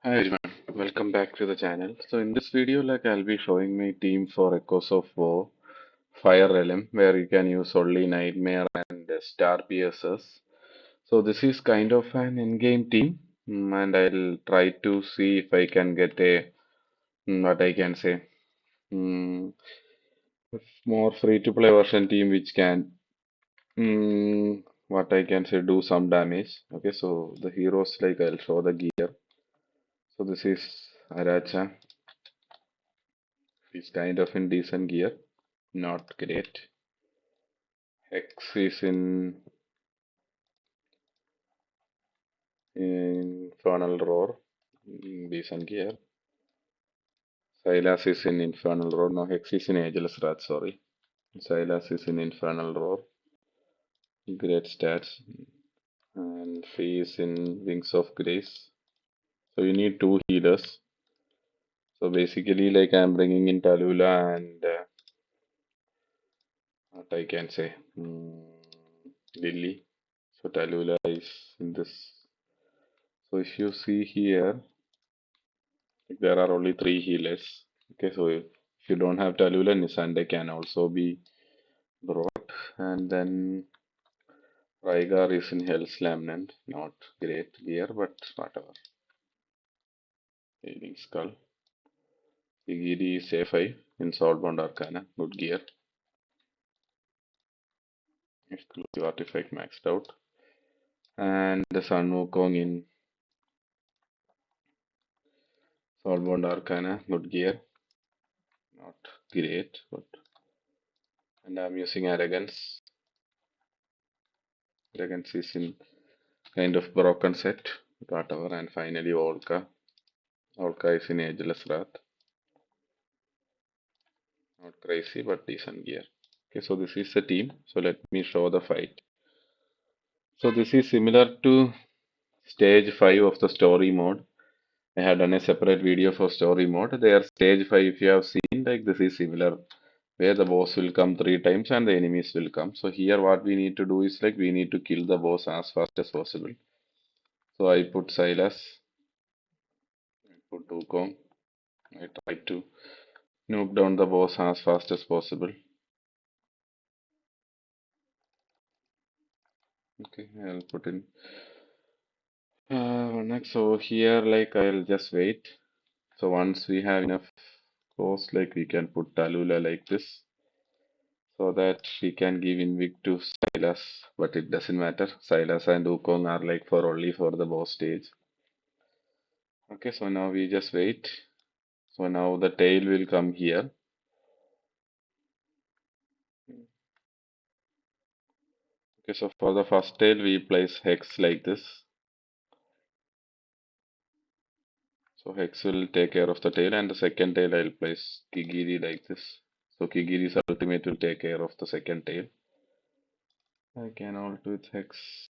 Hi everyone, welcome back to the channel. So in this video, I'll be showing my team for Echoes of Woe Fire Realm, where you can use only Nightmare and Star PSS. So this is kind of an in-game team, and I'll try to see if I can get a what I can say mm, more free-to-play version team which can what I can say do some damage. Okay, so the heroes I'll show the gear. So this is Aracha. He's kind of in decent gear. Not great. X is in Infernal Roar. Decent gear. Silas is in Infernal Roar. No, Hex is in Ageless Wrath, sorry. Silas is in Infernal Roar. Great stats. And Fee is in Wings of Grace. So you need two healers. So basically, I'm bringing in Talula and what I can say, Lily. So Talula is in this. So if you see here, there are only three healers. Okay, so if you don't have Talula, Nisande can also be brought. And then Raigar is in Hell's Lamnant. Not great gear, but whatever. Healing Skull. Igiri is A5 in Soulbound Arcana. Good gear. Exclusive artifact maxed out. And the Sun Wukong in Soulbound Arcana. Good gear. Not great, but. And I'm using Arrogance. Arrogance is in kind of broken set, whatever, and finally Volca. Volca is in Ageless Wrath. Not crazy, but decent gear. Okay, so this is the team. So let me show the fight. So this is similar to stage 5 of the story mode. I had done a separate video for story mode. There, stage 5, if you have seen, this is similar, where the boss will come 3 times and the enemies will come. So here what we need to do is we need to kill the boss as fast as possible. So I put Silas, I put Wukong. I try to nuke down the boss as fast as possible. Okay, I'll put in next. So here, I'll just wait. So once we have enough force, we can put Talula like this, so that we can give Invict to Silas. But it doesn't matter. Silas and Wukong are for only for the boss stage. Okay, so now we just wait. So now the tail will come here. Okay, so for the first tail we place Hex like this. So Hex will take care of the tail, and the second tail I'll place Kigiri like this. So Kigiri's ultimate will take care of the second tail. I can alt with Hex,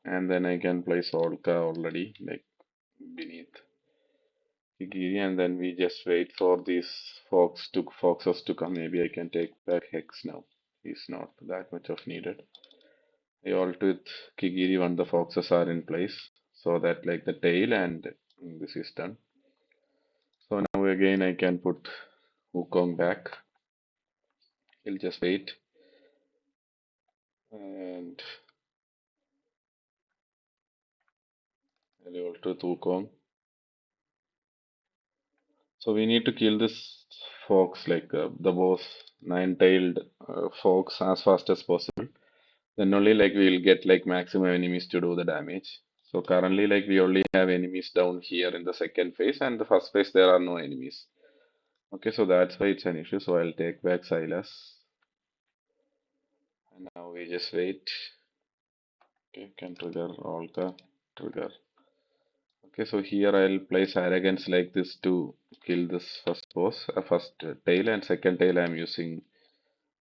and then I can place Orca already beneath Kigiri, and then we just wait for these foxes to come. Maybe I can take back Hex now. He's not that much of needed. I alt with Kigiri when the foxes are in place, so that the tail and this is done. So now again I can put Wukong back. We'll just wait, and I'll alt with Wukong. So we need to kill this fox, the boss, nine-tailed fox, as fast as possible. Then only we'll get maximum enemies to do the damage. So currently we only have enemies down here in the second phase, and the first phase there are no enemies. Okay, so that's why it's an issue. So I'll take back Silas, and now we just wait. Okay, can trigger Olga, trigger. Okay, so here I'll place arrogance like this to kill this first boss, first tail, and second tail I'm using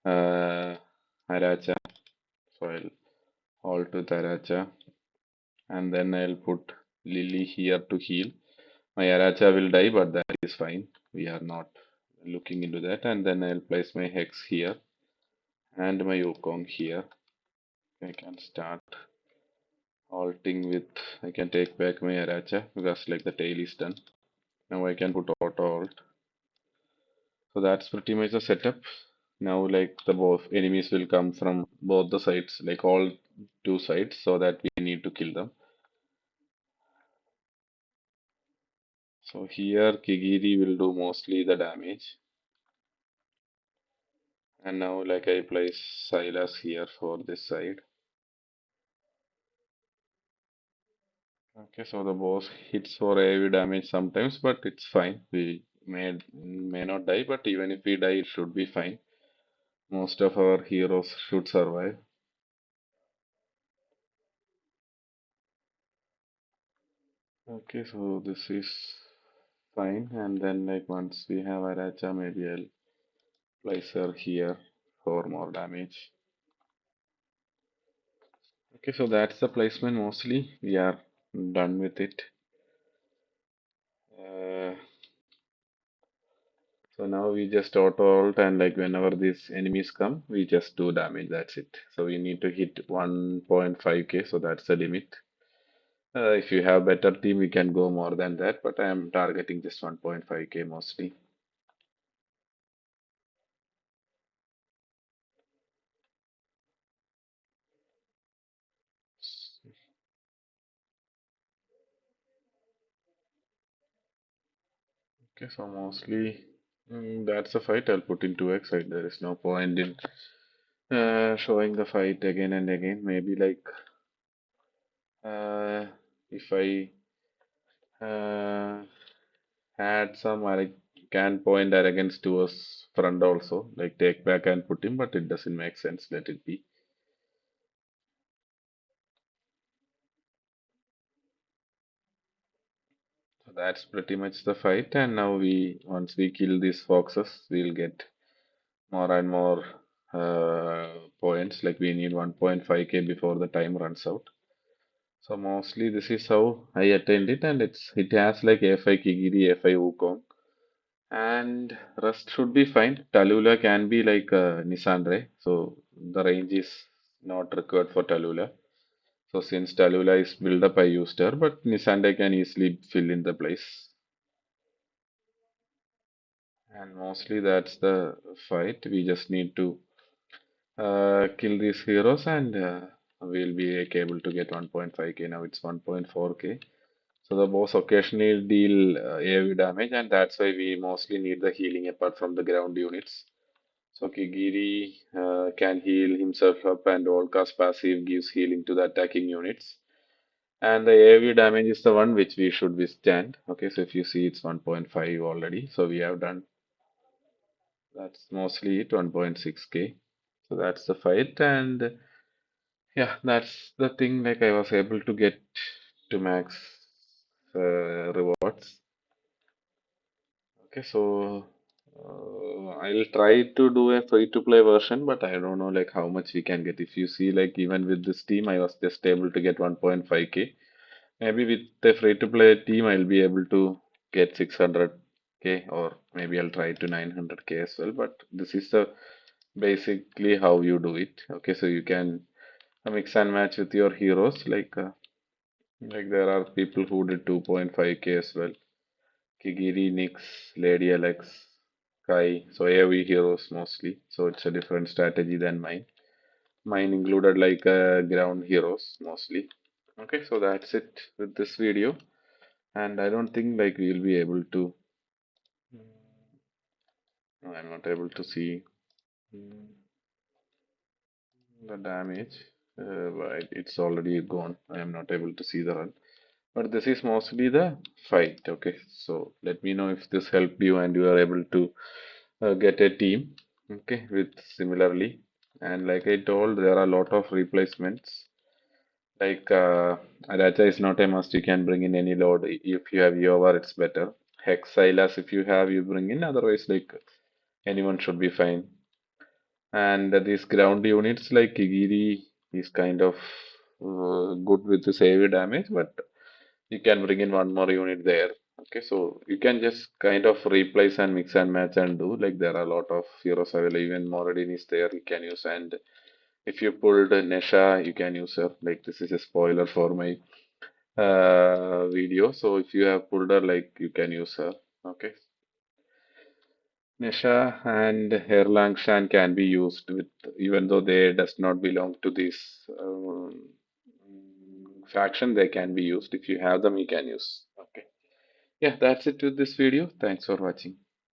Aracha. So I'll alt with Aracha, and then I'll put Lily here to heal. My Aracha will die, but that is fine. We are not looking into that. And then I'll place my Hex here and my Wukong here. I can start Alting with, I can take back my Aracha because like the tail is done. Now I can put auto alt. So that's pretty much the setup. Now like the both enemies will come from both the sides, like all two sides, so that we need to kill them. So here Kigiri will do mostly the damage. And now like I place Silas here for this side. Okay, so the boss hits for AV damage sometimes, but it's fine. We may not die, but even if we die, it should be fine. Most of our heroes should survive. Okay, so this is fine. And then like once we have Aracha, maybe I'll place her here for more damage. Okay, so that's the placement mostly. We are done with it. Uh, So now we just auto ult and like whenever these enemies come, we just do damage. That's it. So we need to hit 1.5k. So that's the limit. If you have better team, we can go more than that. But I am targeting just 1.5k mostly. Okay, so mostly that's a fight. I'll put in 2x. There is no point in showing the fight again and again. Maybe like if I uh, had some I can point arrogance to us front also, like take back and put him, but it doesn't make sense. Let it be. So that's pretty much the fight. And now we once we kill these foxes, we'll get more and more points. Like we need 1.5k before the time runs out. So mostly this is how I attained it, and it has like A5 Kigiri, A5 Wukong, and rest should be fine. Tallulah can be like Nisandre, so the range is not required for Tallulah. So since Tallulah is built up, I used her, but Nisandre can easily fill in the place. And mostly that's the fight. We just need to kill these heroes, and we'll be able to get 1.5k. Now it's 1.4k. So the boss occasionally deal AoE damage, and that's why we mostly need the healing apart from the ground units. So Kigiri can heal himself up, and all cast passive gives healing to the attacking units. And the AoE damage is the one which we should withstand. Okay, so if you see it's 1.5 already. So we have done that's mostly it 1.6k. So that's the fight, and yeah, that's the thing. Like I was able to get to max rewards. Okay, so I'll try to do a free-to-play version, but I don't know like how much we can get. If you see, like even with this team, I was just able to get 1.5k. Maybe with the free-to-play team, I'll be able to get 600k, or maybe I'll try to 900k as well. But this is the basically how you do it. Okay, so you can mix and match with your heroes. Like there are people who did 2.5k as well. Kigiri, Nyx, Lady Alex, Kai, so AoE heroes mostly. So it's a different strategy than mine. Mine included like ground heroes mostly. Okay, so that's it with this video. And I don't think like we'll be able to. No, I'm not able to see mm, the damage. But it's already gone. I am not able to see the run. But this is mostly the fight. Okay, so let me know if this helped you and you are able to get a team. Okay, with similarly. And like I told, there are a lot of replacements. Like Aracha is not a must. You can bring in any load. If you have Yovar, it's better. Hex Silas, if you have, you bring in. Otherwise, like anyone should be fine. And these ground units like Kigiri is kind of good with the save damage, but you can bring in one more unit there. Okay, so you can just kind of replace and mix and match and do like there are a lot of heroes available. Even Moradin is there, you can use, and If you pulled Nesha, you can use her. Like this is a spoiler for my video. So if you have pulled her, like you can use her. Okay. Nesha and Erlangshan can be used with, even though they does not belong to this faction, they can be used. If you have them, you can use. Okay. Yeah, that's it with this video. Thanks for watching.